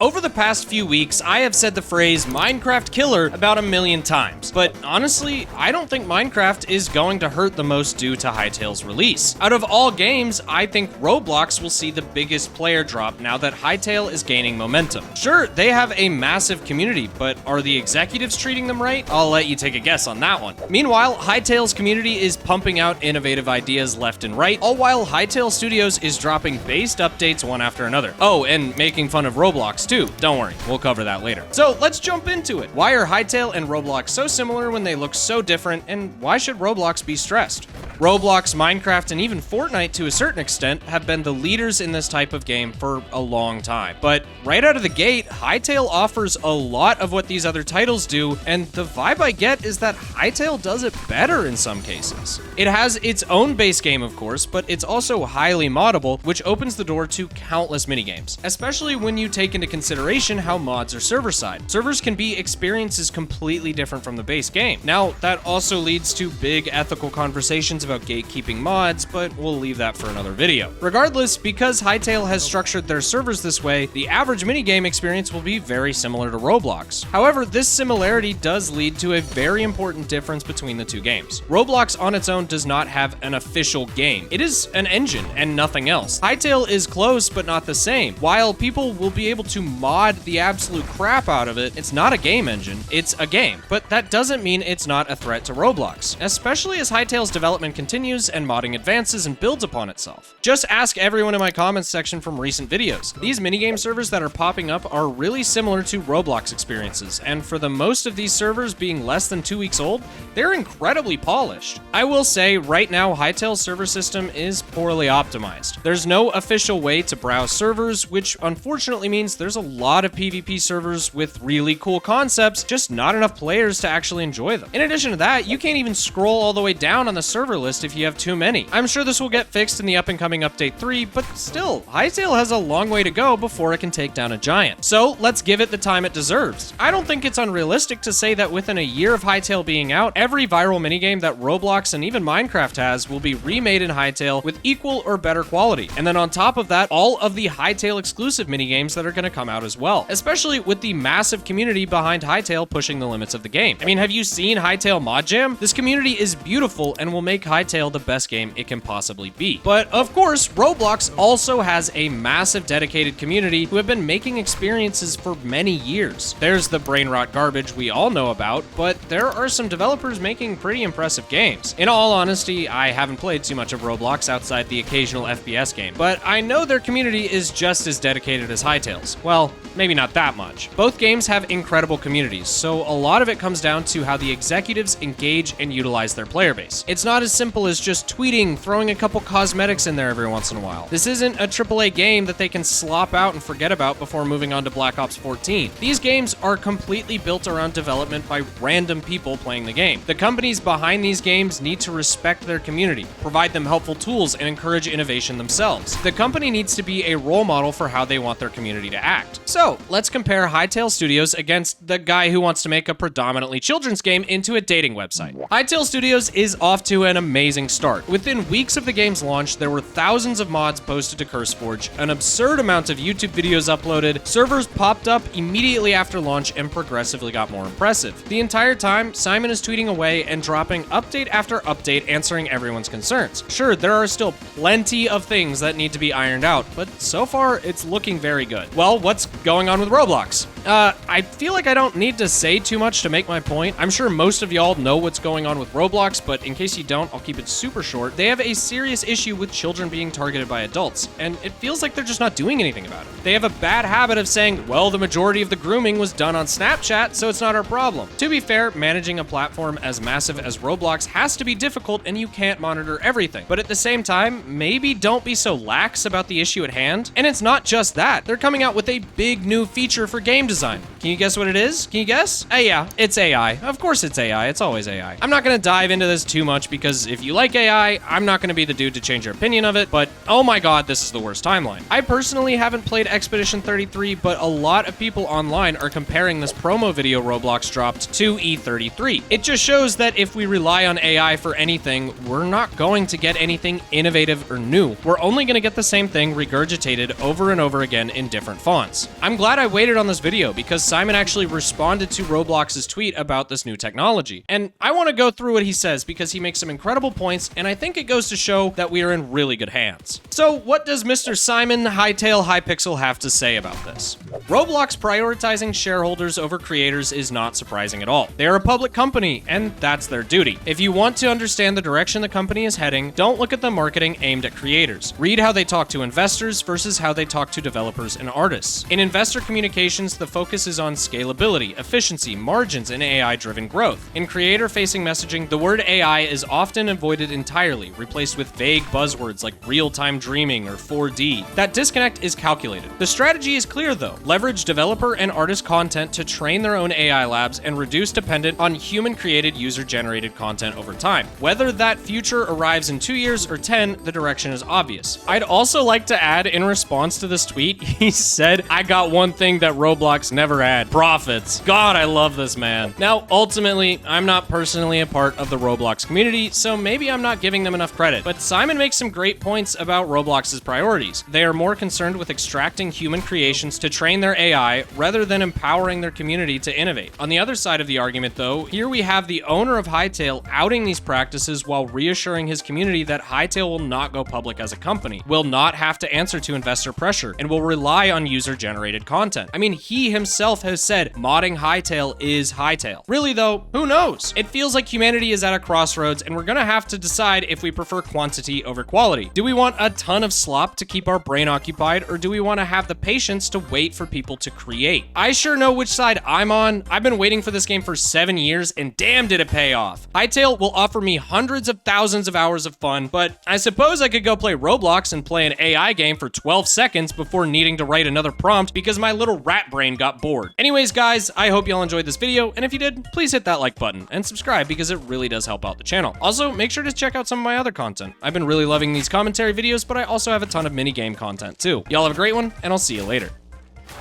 Over the past few weeks, I have said the phrase Minecraft killer about 1,000,000 times, but honestly, I don't think Minecraft is going to hurt the most due to Hytale's release. Out of all games, I think Roblox will see the biggest player drop now that Hytale is gaining momentum. Sure, they have a massive community, but are the executives treating them right? I'll let you take a guess on that one. Meanwhile, Hytale's community is pumping out innovative ideas left and right, all while Hytale Studios is dropping based updates one after another. Oh, and making fun of Roblox too. Don't worry, we'll cover that later. So let's jump into it. Why are Hytale and Roblox so similar when they look so different, and why should Roblox be stressed? Roblox, Minecraft, and even Fortnite to a certain extent have been the leaders in this type of game for a long time. But right out of the gate, Hytale offers a lot of what these other titles do, and the vibe I get is that Hytale does it better in some cases. It has its own base game, of course, but it's also highly moddable, which opens the door to countless minigames, especially when you take into consideration how mods are server-side. Servers can be experiences completely different from the base game. Now, that also leads to big ethical conversations about gatekeeping mods, but we'll leave that for another video. Regardless, because Hytale has structured their servers this way, the average minigame experience will be very similar to Roblox. However, this similarity does lead to a very important difference between the two games. Roblox on its own does not have an official game. It is an engine and nothing else. Hytale is close, but not the same. While people will be able to mod the absolute crap out of it, it's not a game engine, it's a game. But that doesn't mean it's not a threat to Roblox, especially as Hytale's development continues and modding advances and builds upon itself. Just ask everyone in my comments section from recent videos. These minigame servers that are popping up are really similar to Roblox experiences, and for the most of these servers being less than 2 weeks old, they're incredibly polished. I will say, right now, Hytale's server system is poorly optimized. There's no official way to browse servers, which unfortunately means there's a lot of PvP servers with really cool concepts, just not enough players to actually enjoy them. In addition to that, you can't even scroll all the way down on the server list if you have too many. I'm sure this will get fixed in the up-and-coming Update 3, but still, Hytale has a long way to go before it can take down a giant. So let's give it the time it deserves. I don't think it's unrealistic to say that within a year of Hytale being out, every viral minigame that Roblox and even Minecraft has will be remade in Hytale with equal or better quality. And then on top of that, all of the Hytale exclusive minigames that are going to come out as well, especially with the massive community behind Hytale pushing the limits of the game. I mean, have you seen Hytale Mod Jam? This community is beautiful and will make Hytale the best game it can possibly be. But of course, Roblox also has a massive dedicated community who have been making experiences for many years. There's the brain rot garbage we all know about, but there are some developers making pretty impressive games. In all honesty, I haven't played too much of Roblox outside the occasional FPS game, but I know their community is just as dedicated as Hytale's. Well, maybe not that much. Both games have incredible communities, so a lot of it comes down to how the executives engage and utilize their player base. It's not as simple as just tweeting, throwing a couple cosmetics in there every once in a while. This isn't a AAA game that they can slop out and forget about before moving on to Black Ops 14. These games are completely built around development by random people playing the game. The companies behind these games need to respect their community, provide them helpful tools, and encourage innovation themselves. The company needs to be a role model for how they want their community to act. So, let's compare Hytale Studios against the guy who wants to make a predominantly children's game into a dating website. Hytale Studios is off to an amazing start. Within weeks of the game's launch, there were thousands of mods posted to CurseForge, an absurd amount of YouTube videos uploaded, servers popped up immediately after launch, and progressively got more impressive. The entire time, Simon is tweeting away and dropping update after update answering everyone's concerns. Sure, there are still plenty of things that need to be ironed out, but so far, it's looking very good. Well, what's going on with Roblox? I feel like I don't need to say too much to make my point. I'm sure most of y'all know what's going on with Roblox, but in case you don't, I'll keep it super short. They have a serious issue with children being targeted by adults, and it feels like they're just not doing anything about it. They have a bad habit of saying, well, the majority of the grooming was done on Snapchat, so it's not our problem. To be fair, managing a platform as massive as Roblox has to be difficult, and you can't monitor everything. But at the same time, maybe don't be so lax about the issue at hand. And it's not just that. They're coming out with a big new feature for game design. Can you guess what it is? Can you guess? Yeah, it's AI. Of course it's AI. It's always AI. I'm not gonna dive into this too much because if you like AI, I'm not gonna be the dude to change your opinion of it, but oh my god, this is the worst timeline. I personally haven't played Expedition 33, but a lot of people online are comparing this promo video Roblox dropped to E33. It just shows that if we rely on AI for anything, we're not going to get anything innovative or new. We're only gonna get the same thing regurgitated over and over again in different fonts. I'm glad I waited on this video because Simon actually responded to Roblox's tweet about this new technology. And I want to go through what he says because he makes some incredible points, and I think it goes to show that we are in really good hands. So what does Mr. Simon Hytale Hypixel have to say about this? Roblox prioritizing shareholders over creators is not surprising at all. They are a public company, and that's their duty. If you want to understand the direction the company is heading, don't look at the marketing aimed at creators. Read how they talk to investors versus how they talk to developers and artists. In investor communications, the focus is on scalability, efficiency, margins, and AI-driven growth. In creator-facing messaging, the word AI is often avoided entirely, replaced with vague buzzwords like real-time dreaming or 4D. That disconnect is calculated. The strategy is clear though. Leverage developer and artist content to train their own AI labs and reduce dependence on human-created, user-generated content over time. Whether that future arrives in 2 years or 10, the direction is obvious. I'd also like to add, in response to this tweet, he said, "I got one thing that Roblox never had, profits." God, I love this man. Now, ultimately, I'm not personally a part of the Roblox community, so maybe I'm not giving them enough credit, but Simon makes some great points about Roblox's priorities. They are more concerned with extracting human creations to train their AI rather than empowering their community to innovate. On the other side of the argument, though, here we have the owner of Hytale outing these practices while reassuring his community that Hytale will not go public as a company, will not have to answer to investor pressure, and will rely on user-generated content. I mean, he himself has said modding Hytale is Hytale. Really though, who knows? It feels like humanity is at a crossroads and we're gonna have to decide if we prefer quantity over quality. Do we want a ton of slop to keep our brain occupied, or do we want to have the patience to wait for people to create? I sure know which side I'm on. I've been waiting for this game for 7 years and damn did it pay off. Hytale will offer me hundreds of thousands of hours of fun, but I suppose I could go play Roblox and play an AI game for 12 seconds before needing to write another prompt because my little rat brain got bored. Anyways, guys, I hope y'all enjoyed this video, and if you did, please hit that like button and subscribe because it really does help out the channel. Also, make sure to check out some of my other content. I've been really loving these commentary videos, but I also have a ton of mini-game content too. Y'all have a great one, and I'll see you later.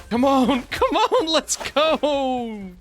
Come on, let's go!